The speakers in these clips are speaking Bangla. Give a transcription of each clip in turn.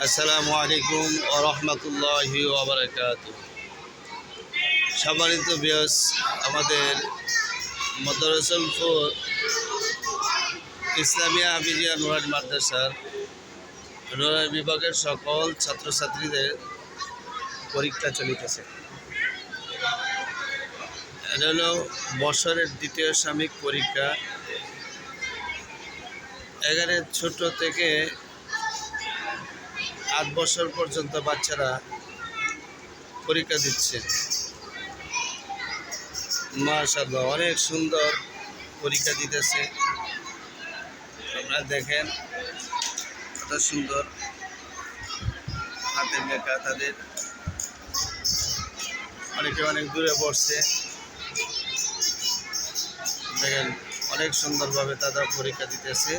আসসালামু আলাইকুম ওয়া রাহমাতুল্লাহি ওয়া বারাকাতুহু। সম্মানিত ভিউয়ার্স, আমাদের মাদ্রাসাতুল ইসলামিয়া হাফিজিয়া নুরানি মাদ্রাসার নুরানি বিভাগের সকল ছাত্রছাত্রীদের পরীক্ষা চলিতেছে। এটা হলো বছরের দ্বিতীয় সাময়িক পরীক্ষা। এখানে ছোট থেকে 8 বছর পর্যন্ত বাচ্চারা পরীক্ষা দিচ্ছে। মাশাআল্লাহ, অনেক সুন্দর পরীক্ষা দিতেছে। আপনারা দেখেন কত সুন্দর হাতের লেখা তাদের। অনেকে অনেক দূরে পড়ছে, দেখেন অনেক সুন্দরভাবে তারা পরীক্ষা দিতেছে।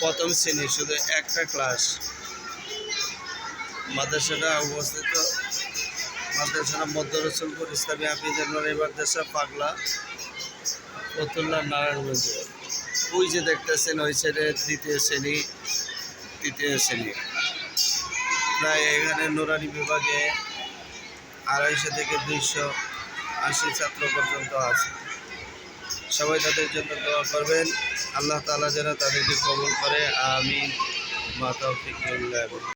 প্রথম শ্রেণী, শুধু একটা ক্লাস। মাদ্রাসাটা অবস্থিত মাদ্রাসাটা মধ্যরসুলপুর ইসলামী হাফিজিয়া নুরানি মাদ্রাসা, পাগলা, ফতুল্লা, নারায়ণগঞ্জে। ওই যে দেখতেছেন ওই সাইডে তৃতীয় শ্রেণী। প্রায় এখানে নুরানি বিভাগে 250 থেকে 280 ছাত্র পর্যন্ত আছে। সবাই তাদের জন্য দোয়া করবেন, আল্লাহ তাআলা যেন তাদেরকে কবুল করে। আমিন। মা তাওফিক ইল্লা বিল্লাহ।